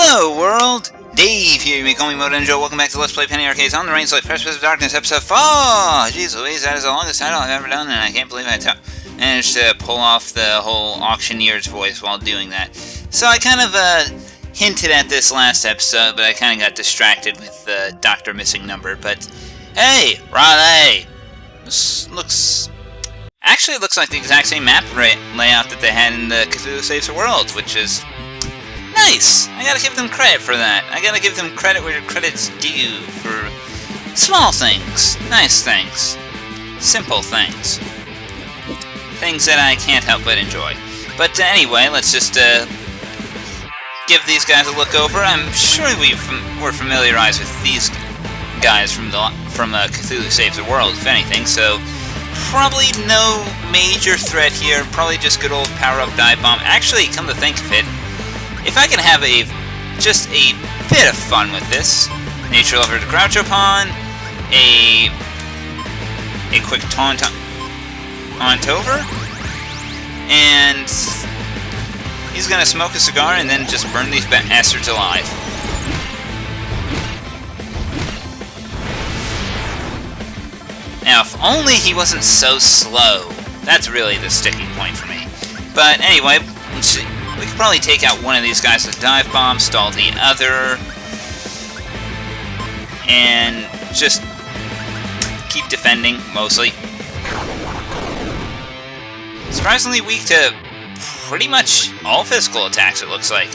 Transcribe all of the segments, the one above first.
Hello, world! Dave here, you may call me mowdownjoe. Welcome back to Let's Play Penny Arcades on the Rainslick Precipice of Darkness, episode 4! Jeez Louise, that is the longest title I've ever done, and I can't believe I managed to pull off the whole auctioneer's voice while doing that. So I kind of hinted at this last episode, but I kind of got distracted with the Doctor Missing Number. But hey, Raleigh! This looks... Actually, it looks like the exact same map layout that they had in the Cthulhu Saves the World, which is nice! I gotta give them credit for that. I gotta give them credit where credit's due for small things, nice things, simple things. Things that I can't help but enjoy. But anyway, let's just give these guys a look over. I'm sure we're familiarized with these guys from Cthulhu Saves the World, if anything, so probably no major threat here. Probably just good old power-up dive bomb. Actually, come to think of it, if I can have just a bit of fun with this, nature lover to crouch upon, a quick taunt over, and he's gonna smoke a cigar and then just burn these bastards alive. Now, if only he wasn't so slow. That's really the sticking point for me. But anyway, we could probably take out one of these guys with dive bomb, stall the other, and just keep defending, mostly. Surprisingly weak to pretty much all physical attacks, it looks like.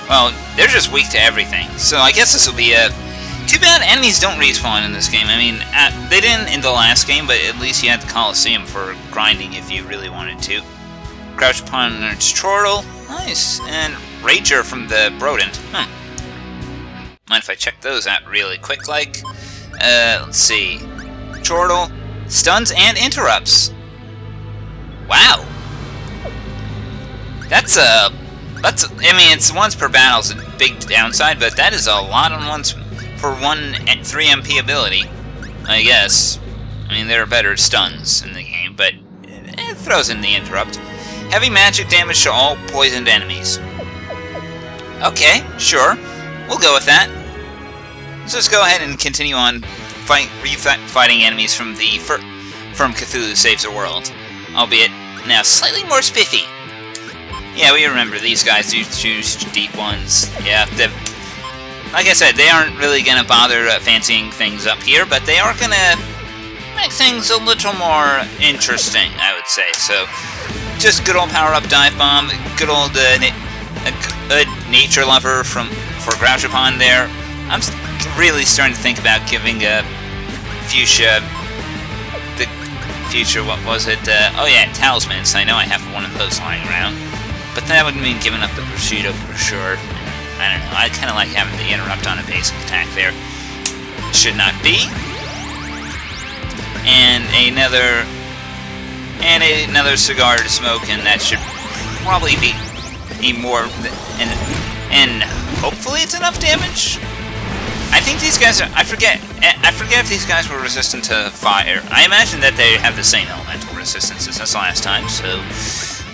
Well, they're just weak to everything, so I guess this will be a... Too bad enemies don't respawn in this game. I mean, they didn't in the last game, but at least you had the Coliseum for grinding if you really wanted to. Crouch upon its chortle. Nice. And Rager from the Brodent. Mind if I check those out really quick, like? Let's see. Chortle, stuns, and interrupts. Wow. I mean, it's once per battle is a big downside, but that is a lot on once for one 3 MP ability, I guess. I mean, there are better stuns in the game, but it throws in the interrupt. Heavy magic damage to all poisoned enemies. Okay, sure. We'll go with that. So let's go ahead and continue on fighting enemies from Cthulhu Saves the World. Albeit, now slightly more spiffy. Yeah, we remember these guys do choose deep ones. Yeah, like I said, they aren't really going to bother fancying things up here, but they are going to make things a little more interesting, I would say. So, just good old power-up dive bomb, good old nature lover for Crouch Upon there. I'm really starting to think about giving Fuchsia the future, what was it? Oh yeah, Talismans. I know I have one of those lying around. But that would mean giving up the Prosciutto for sure. I don't know, I kind of like having the interrupt on a basic attack there. Should not be. And another cigar to smoke, and that should probably be more, and hopefully it's enough damage. I think these guys are, I forget if these guys were resistant to fire. I imagine that they have the same elemental resistances as last time, so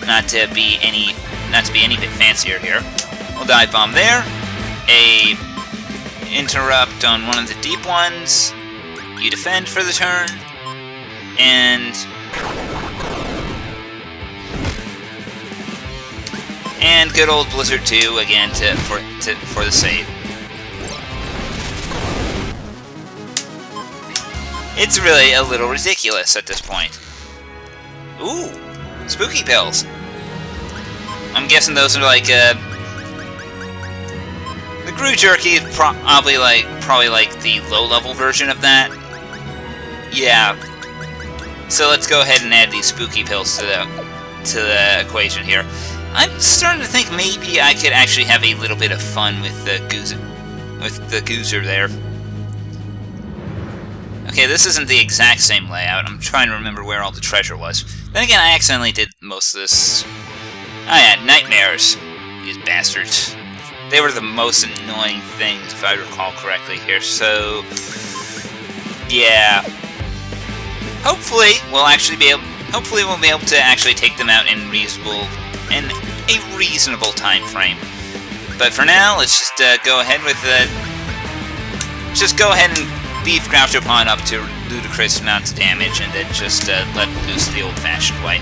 not to be any bit fancier here. We'll dive bomb there. A interrupt on one of the deep ones. You defend for the turn, and good old Blizzard 2 again for the save. It's really a little ridiculous at this point. Ooh, spooky pills. I'm guessing those are like the Grue Jerky is probably like the low-level version of that. Yeah. So let's go ahead and add these spooky pills to the equation here. I'm starting to think maybe I could actually have a little bit of fun with the Goozer there. Okay, this isn't the exact same layout. I'm trying to remember where all the treasure was. Then again, I accidentally did most of this. Oh yeah, nightmares. These bastards. They were the most annoying things, if I recall correctly here, so... yeah. Hopefully, we'll actually be able... hopefully we'll be able to actually take them out in a reasonable time frame. But for now, let's just go ahead with and beef Groucho Pond up to ludicrous amounts of damage, and then just let loose the old-fashioned way.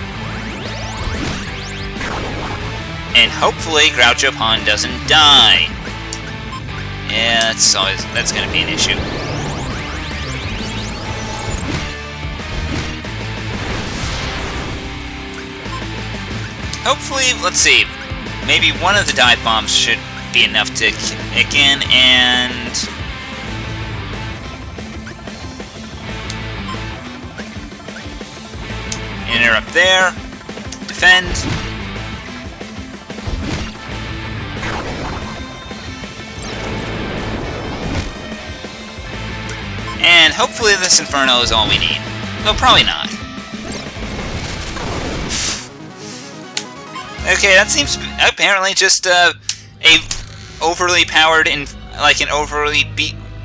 And hopefully Groucho Pond doesn't die. Yeah, that's going to be an issue. Hopefully, let's see, maybe one of the dive bombs should be enough to kick in, and... interrupt there. Defend. And hopefully this Inferno is all we need. Well, probably not. Okay, that seems apparently just a overly powered, an overly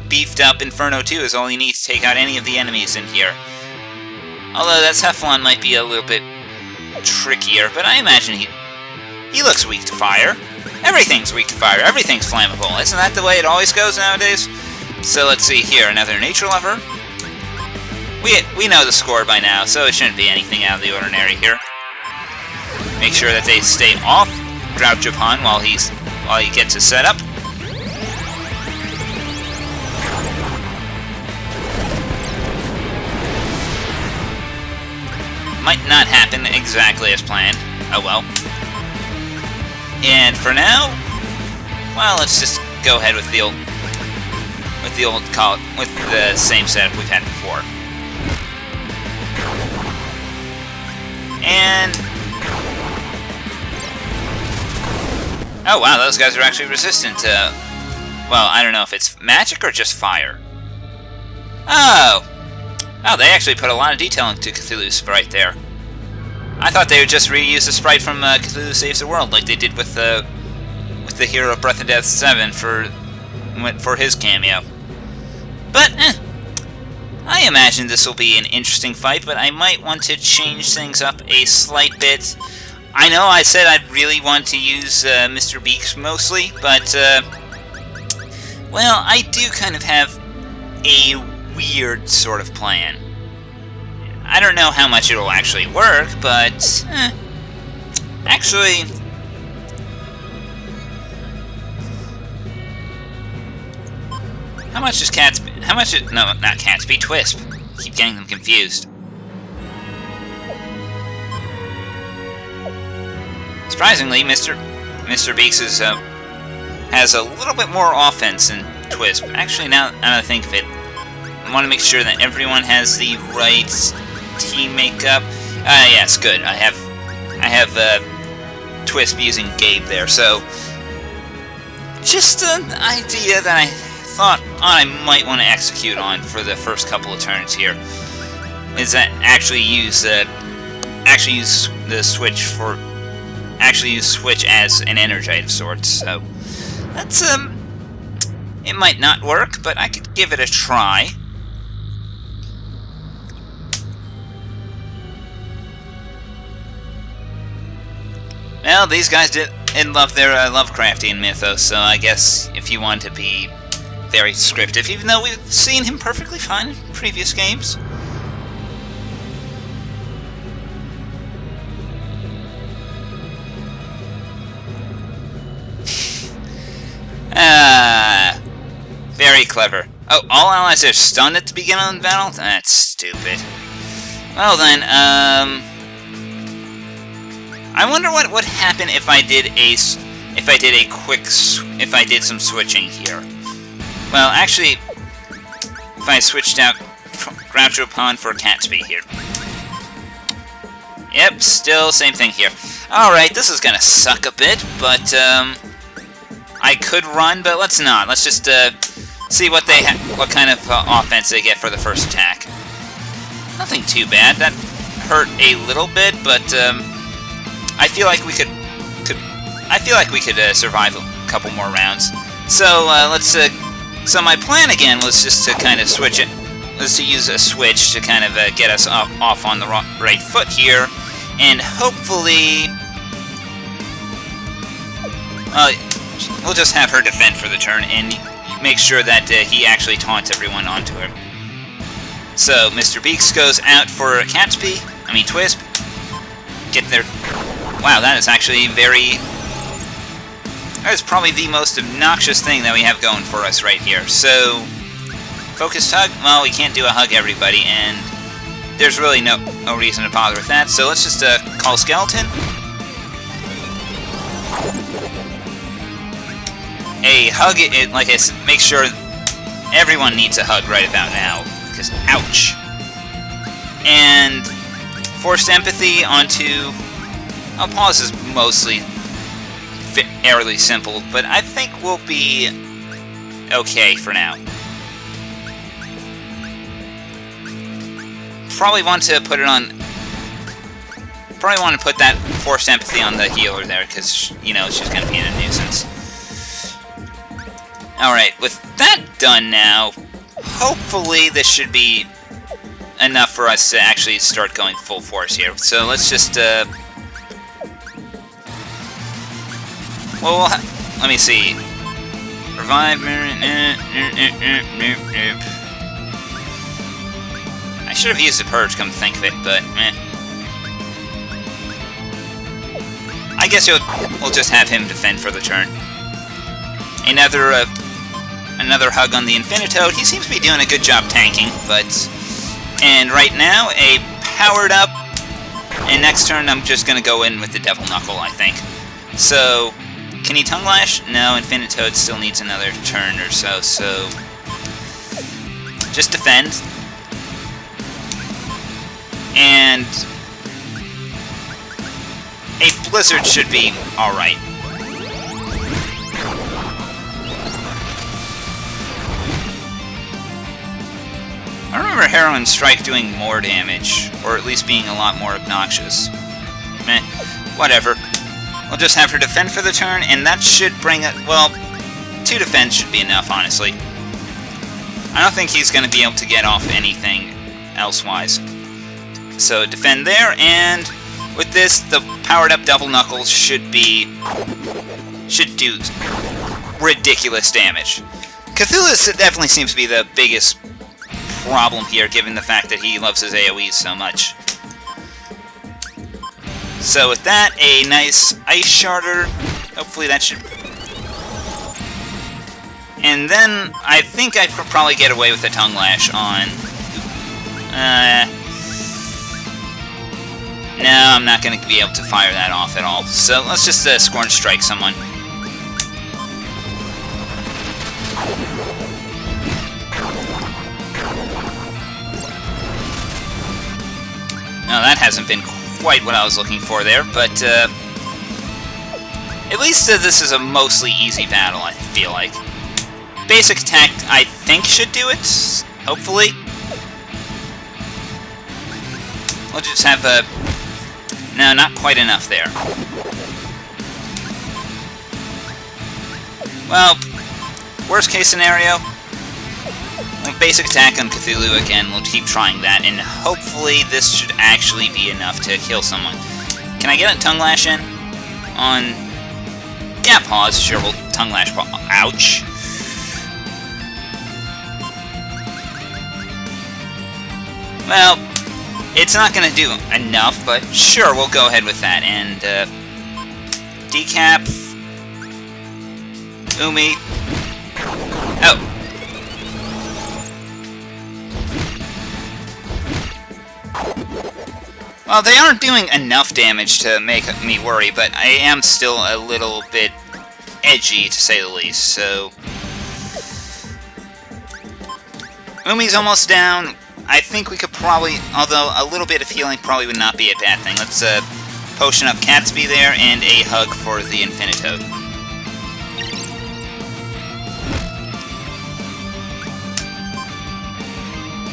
beefed up Inferno 2 is all you need to take out any of the enemies in here. Although that Cephalon might be a little bit trickier, but I imagine he looks weak to fire. Everything's weak to fire. Everything's flammable. Isn't that the way it always goes nowadays? So let's see here. Another Nature Lover. We know the score by now, so it shouldn't be anything out of the ordinary here. Make sure that they stay off Groucho Pond while he gets his setup. Might not happen exactly as planned. Oh well. And for now, well, let's just go ahead with the same setup we've had before. And oh wow, those guys are actually resistant to, well, I don't know if it's magic or just fire. Oh, they actually put a lot of detail into Cthulhu's sprite there. I thought they would just reuse the sprite from Cthulhu Saves the World, like they did with the hero of Breath of Death 7 for his cameo. But I imagine this will be an interesting fight, but I might want to change things up a slight bit. I know I said I'd really want to use Mr. Beaks mostly, but well, I do kind of have a weird sort of plan. I don't know how much it'll actually work, but actually, how much is no, not Catsby, Twisp. I keep getting them confused. Surprisingly, Mr. Beaks has a little bit more offense than Twisp. Actually, now that I think of it, I want to make sure that everyone has the right team makeup. Yes, good. I have Twisp using Gabe there, so just an idea that I thought I might want to execute on for the first couple of turns here is that actually use Switch as an Energite of sorts. So that's it might not work, but I could give it a try. Well, these guys did love their Lovecraftian mythos, so I guess if you want to be very descriptive, even though we've seen him perfectly fine in previous games. Very clever. Oh, all allies are stunned at the beginning of the battle? That's stupid. Well then, I wonder what would happen if I did some switching here. Well, actually, if I switched out Groucho Pond for Catsby here. Yep, still same thing here. Alright, this is gonna suck a bit, but I could run, but let's not. Let's just see what kind of offense they get for the first attack. Nothing too bad. That hurt a little bit, but I feel like we could survive a couple more rounds. So let's. So my plan again was just to kind of switch it was to use a switch to kind of get us off on the right foot here, and hopefully, we'll just have her defend for the turn and make sure that he actually taunts everyone onto her. So Mr. Beaks goes out for Twisp. Get there. Wow, that is actually that is probably the most obnoxious thing that we have going for us right here. So, focused hug? Well, we can't do a hug everybody, and there's really no reason to bother with that. So let's just call Skeleton. A hug, like I said, make sure everyone needs a hug right about now, because ouch. And forced empathy onto... pause is mostly fairly simple, but I think we'll be okay for now. Probably want to put that forced empathy on the healer there, because, you know, she's going to be a nuisance. Alright, with that done now, hopefully this should be enough for us to actually start going full force here. So let's just, well, let me see. Revive. I should have used the purge, come to think of it, but I guess we'll just have him defend for the turn. Another hug on the Infinitoad. He seems to be doing a good job tanking, and right now a powered up. And next turn I'm just gonna go in with the Devil Knuckle, I think. So. Can he Tongue Lash? No, Infinitoad still needs another turn or so, so... just defend. And... a Blizzard should be alright. I remember Heroin Strike doing more damage, or at least being a lot more obnoxious. Whatever. We'll just have her defend for the turn, and that should bring it... well, 2 defense should be enough, honestly. I don't think he's going to be able to get off anything elsewise. So, defend there, and with this, the powered-up Double Knuckles should do ridiculous damage. Cthulhu definitely seems to be the biggest problem here, given the fact that he loves his AoEs so much. So with that, a nice Ice Sharder. Hopefully that should... and then, I think I could probably get away with a Tongue Lash on... no, I'm not going to be able to fire that off at all. So let's just Scorn Strike someone. No, that hasn't been quite what I was looking for there, but at least this is a mostly easy battle, I feel like. Basic attack, I think, should do it, hopefully. We'll just have a... no, not quite enough there. Well, worst case scenario, basic attack on Cthulhu again. We'll keep trying that, and hopefully this should actually be enough to kill someone. Can I get a Tongue Lash in? On... yeah, pause. Sure, we'll Tongue Lash. Ouch. Well, it's not going to do enough, but sure, we'll go ahead with that. And, Decap... Umi... oh. Well, they aren't doing enough damage to make me worry, but I am still a little bit edgy, to say the least, so... Umi's almost down. I think we could probably, although a little bit of healing probably would not be a bad thing. Let's potion up Catsby there, and a hug for the Infinitoad.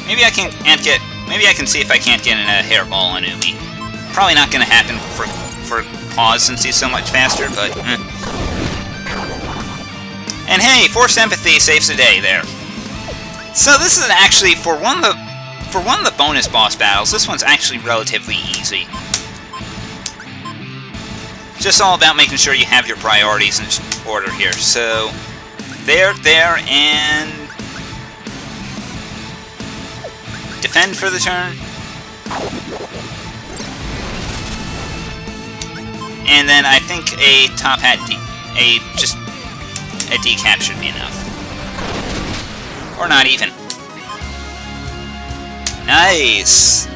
Maybe I can see if I can't get in a hairball on Umi. Probably not going to happen for Pause since he's so much faster, but... And hey, Forced Empathy saves the day there. So this is actually, for one of the bonus boss battles, this one's actually relatively easy. Just all about making sure you have your priorities in order here. So, there, and defend for the turn. And then I think a top hat, just a decap should be enough. Or not even. Nice!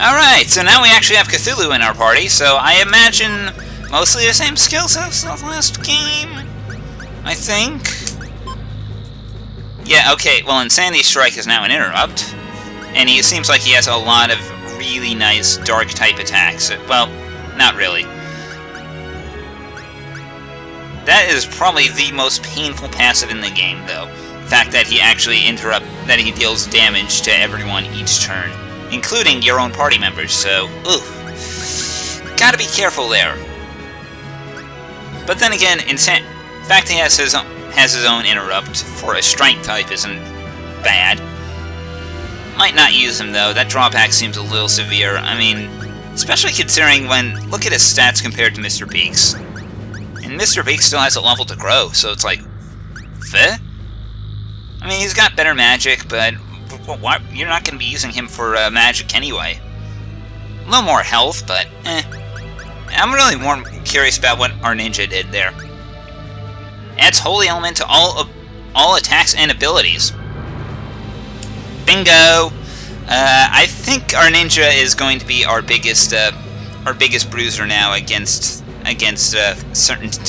Alright, so now we actually have Cthulhu in our party, so I imagine mostly the same skills as the last game, I think. Yeah, okay, well, Insanity Strike is now an interrupt, and he seems like he has a lot of really nice dark-type attacks. Well, not really. That is probably the most painful passive in the game, though. The fact that he actually he deals damage to everyone each turn, including your own party members, so, oof. Gotta be careful there. But then again, the fact he has his own interrupt for a strength type isn't bad. Might not use him, though. That drawback seems a little severe. I mean, especially considering look at his stats compared to Mr. Beaks. And Mr. Beaks still has a level to grow, so it's like, I mean, he's got better magic, but you're not going to be using him for magic anyway. A little more health, but I'm really more curious about what our ninja did there. Adds Holy Element to all attacks and abilities. Bingo! I think our ninja is going to be our biggest bruiser now against a certain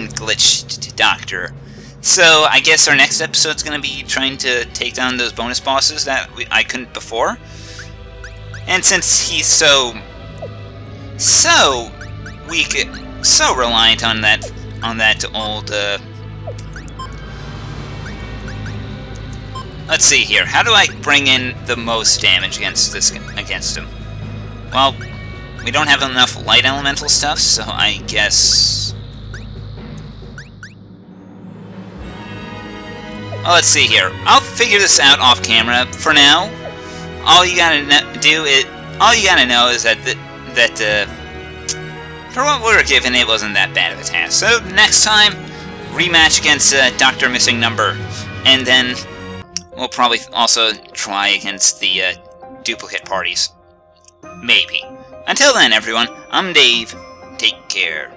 glitched doctor. So I guess our next episode's going to be trying to take down those bonus bosses that I couldn't before. And since he's so weak, so reliant on that old. Let's see here. How do I bring in the most damage against him? Well, we don't have enough light elemental stuff, so I guess. Well, let's see here. I'll figure this out off camera. For now, all you gotta know is that for what we were given, it wasn't that bad of a task. So next time, rematch against Dr. Missing Number, and then we'll probably also try against the duplicate parties. Maybe. Until then, everyone, I'm Dave. Take care.